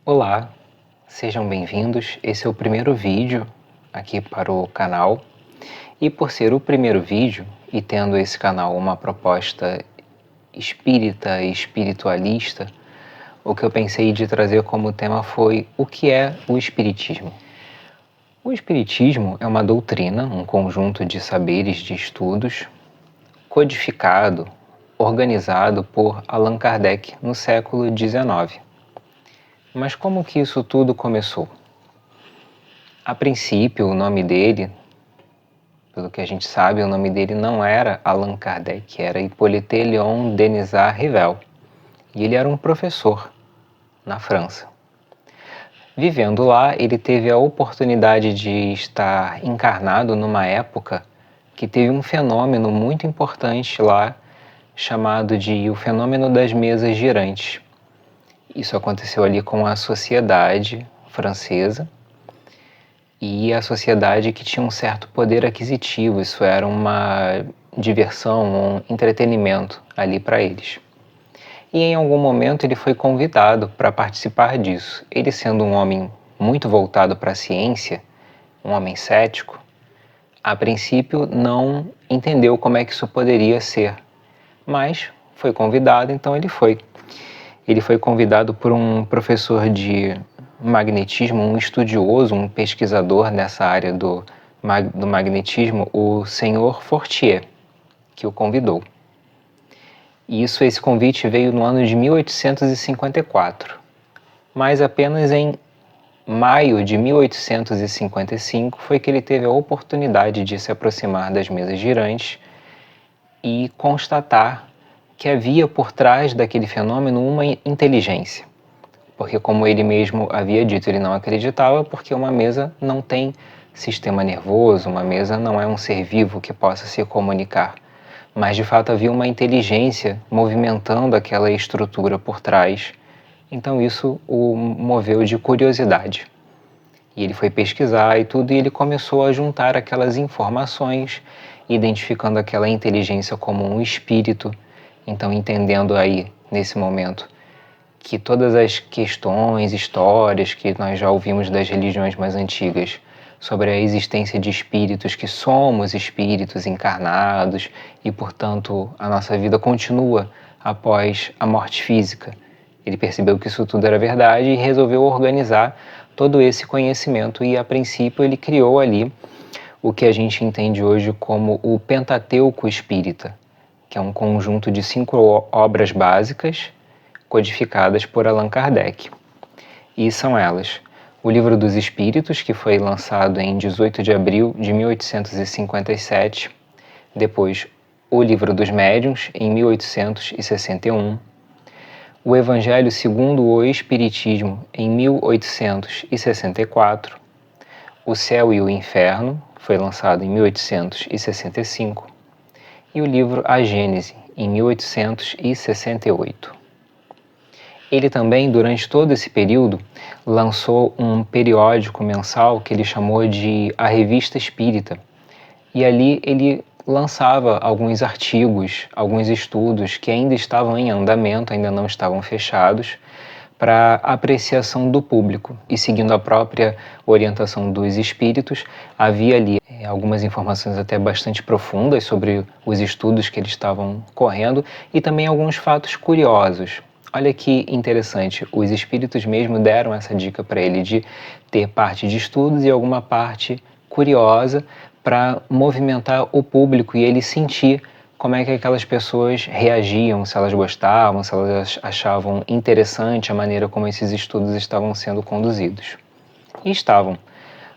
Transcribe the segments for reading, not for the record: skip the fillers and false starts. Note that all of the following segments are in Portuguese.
Olá, sejam bem-vindos. Esse é o primeiro vídeo aqui para o canal. E por ser o primeiro vídeo e tendo esse canal uma proposta espírita e espiritualista, o que eu pensei de trazer como tema foi o que é o Espiritismo. O Espiritismo é uma doutrina, um conjunto de saberes, de estudos, codificado, organizado por Allan Kardec no século XIX. Mas como que isso tudo começou? A princípio, o nome dele, pelo que a gente sabe, o nome dele não era Allan Kardec, era Hippolyte Léon Denisard Rivel. E ele era um professor na França. Vivendo lá, ele teve a oportunidade de estar encarnado numa época que teve um fenômeno muito importante lá, chamado de o fenômeno das mesas girantes. Isso aconteceu ali com a sociedade francesa e a sociedade que tinha um certo poder aquisitivo. Isso era uma diversão, um entretenimento ali para eles. E em algum momento ele foi convidado para participar disso. Ele, sendo um homem muito voltado para a ciência, um homem cético, a princípio não entendeu como é que isso poderia ser, mas foi convidado, então ele foi. Ele foi convidado por um professor de magnetismo, um estudioso, um pesquisador nessa área do magnetismo, o senhor Fortier, que o convidou. E esse convite veio no ano de 1854, mas apenas em maio de 1855 foi que ele teve a oportunidade de se aproximar das mesas girantes e constatar que havia por trás daquele fenômeno uma inteligência. Porque, como ele mesmo havia dito, ele não acreditava, porque uma mesa não tem sistema nervoso, uma mesa não é um ser vivo que possa se comunicar. Mas, de fato, havia uma inteligência movimentando aquela estrutura por trás. Então, isso o moveu de curiosidade. E ele foi pesquisar e tudo, e ele começou a juntar aquelas informações, identificando aquela inteligência como um espírito. Então, entendendo aí, nesse momento, que todas as questões, histórias que nós já ouvimos das religiões mais antigas sobre a existência de espíritos, que somos espíritos encarnados e, portanto, a nossa vida continua após a morte física. Ele percebeu que isso tudo era verdade e resolveu organizar todo esse conhecimento e, a princípio, ele criou ali o que a gente entende hoje como o Pentateuco Espírita, que é um conjunto de 5 obras básicas codificadas por Allan Kardec. E são elas: o Livro dos Espíritos, que foi lançado em 18 de abril de 1857, depois o Livro dos Médiuns, em 1861, o Evangelho segundo o Espiritismo, em 1864, o Céu e o Inferno, foi lançado em 1865, e o livro A Gênese, em 1868. Ele também, durante todo esse período, lançou um periódico mensal que ele chamou de A Revista Espírita. E ali ele lançava alguns artigos, alguns estudos que ainda estavam em andamento, ainda não estavam fechados, para apreciação do público. E seguindo a própria orientação dos espíritos, havia ali algumas informações até bastante profundas sobre os estudos que eles estavam correndo e também alguns fatos curiosos. Olha que interessante, os espíritos mesmo deram essa dica para ele de ter parte de estudos e alguma parte curiosa para movimentar o público e ele sentir como é que aquelas pessoas reagiam, se elas gostavam, se elas achavam interessante a maneira como esses estudos estavam sendo conduzidos. E estavam,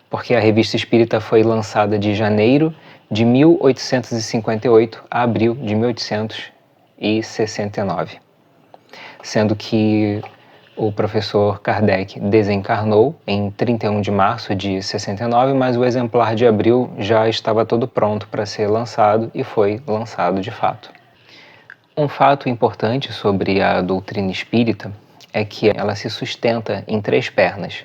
porque a Revista Espírita foi lançada de janeiro de 1858 a abril de 1869. Sendo que o professor Kardec desencarnou em 31 de março de 69, mas o exemplar de abril já estava todo pronto para ser lançado e foi lançado de fato. Um fato importante sobre a doutrina espírita é que ela se sustenta em 3 pernas.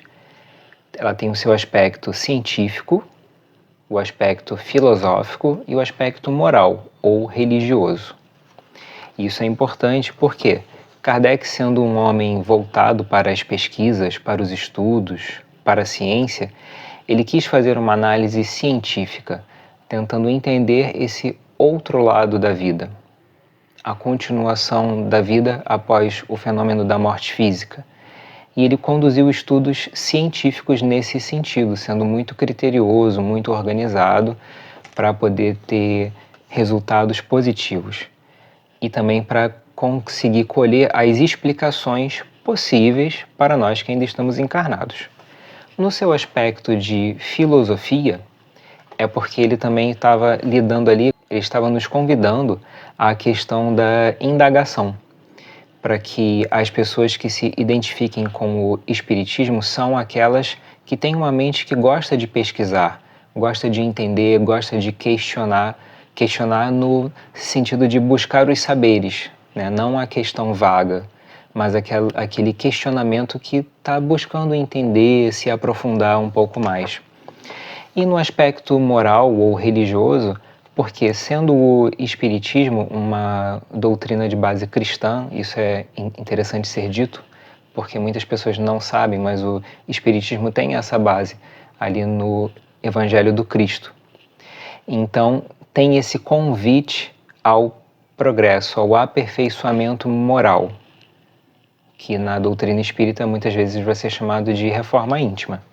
Ela tem o seu aspecto científico, o aspecto filosófico e o aspecto moral ou religioso. Isso é importante porque Kardec, sendo um homem voltado para as pesquisas, para os estudos, para a ciência, ele quis fazer uma análise científica, tentando entender esse outro lado da vida, a continuação da vida após o fenômeno da morte física. E ele conduziu estudos científicos nesse sentido, sendo muito criterioso, muito organizado, para poder ter resultados positivos. E também para conseguir colher as explicações possíveis para nós que ainda estamos encarnados. No seu aspecto de filosofia, é porque ele também estava lidando ali, ele estava nos convidando à questão da indagação, para que as pessoas que se identifiquem com o espiritismo são aquelas que têm uma mente que gosta de pesquisar, gosta de entender, gosta de questionar no sentido de buscar os saberes, né? Não a questão vaga, mas aquele questionamento que está buscando entender, se aprofundar um pouco mais. E no aspecto moral ou religioso, porque sendo o Espiritismo uma doutrina de base cristã, isso é interessante ser dito, porque muitas pessoas não sabem, mas o Espiritismo tem essa base ali no Evangelho do Cristo. Então, tem esse convite ao progresso, ao aperfeiçoamento moral, que na doutrina espírita muitas vezes vai ser chamado de reforma íntima.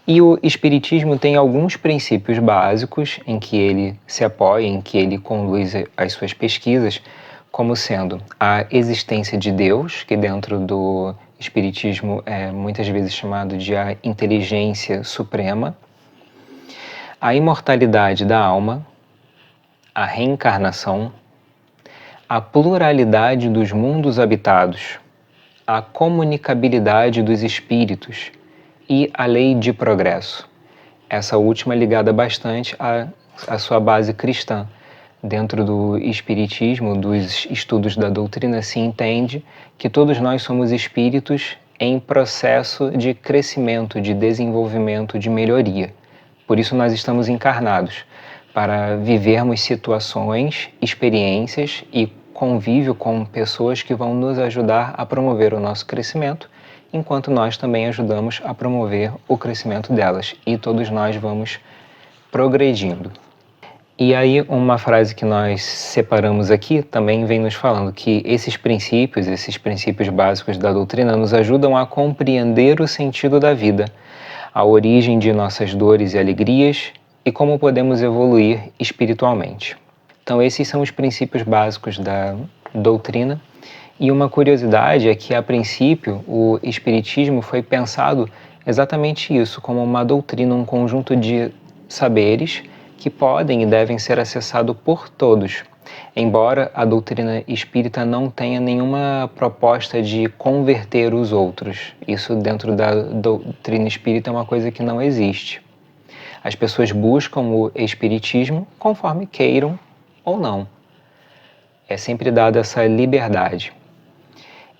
E o Espiritismo tem alguns princípios básicos em que ele se apoia, em que ele conduz as suas pesquisas, como sendo a existência de Deus, que dentro do Espiritismo é muitas vezes chamado de a inteligência suprema, a imortalidade da alma, a reencarnação, a pluralidade dos mundos habitados, a comunicabilidade dos espíritos e a lei de progresso. Essa última ligada bastante à sua base cristã. Dentro do espiritismo, dos estudos da doutrina, se entende que todos nós somos espíritos em processo de crescimento, de desenvolvimento, de melhoria. Por isso nós estamos encarnados, para vivermos situações, experiências e convívio com pessoas que vão nos ajudar a promover o nosso crescimento, enquanto nós também ajudamos a promover o crescimento delas, e todos nós vamos progredindo. E aí uma frase que nós separamos aqui também vem nos falando que esses princípios básicos da doutrina nos ajudam a compreender o sentido da vida, a origem de nossas dores e alegrias e como podemos evoluir espiritualmente. Então esses são os princípios básicos da doutrina. E uma curiosidade é que, a princípio, o Espiritismo foi pensado exatamente isso, como uma doutrina, um conjunto de saberes que podem e devem ser acessados por todos, embora a doutrina espírita não tenha nenhuma proposta de converter os outros. Isso dentro da doutrina espírita é uma coisa que não existe. As pessoas buscam o Espiritismo conforme queiram ou não. É sempre dada essa liberdade.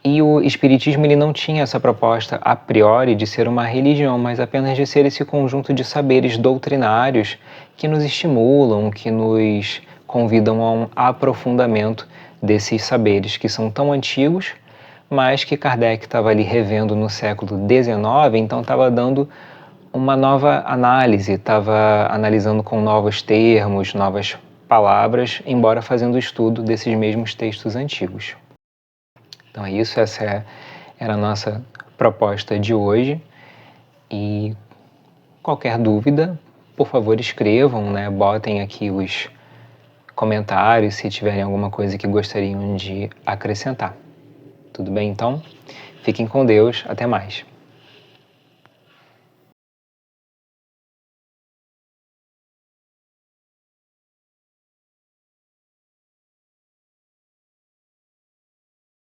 E o Espiritismo ele não tinha essa proposta a priori de ser uma religião, mas apenas de ser esse conjunto de saberes doutrinários que nos estimulam, que nos convidam a um aprofundamento desses saberes que são tão antigos, mas que Kardec estava ali revendo no século XIX, então estava dando uma nova análise, estava analisando com novos termos, novas palavras, embora fazendo o estudo desses mesmos textos antigos. Então é isso, era a nossa proposta de hoje, e qualquer dúvida, por favor escrevam, né? Botem aqui os comentários se tiverem alguma coisa que gostariam de acrescentar. Tudo bem então? Fiquem com Deus, até mais.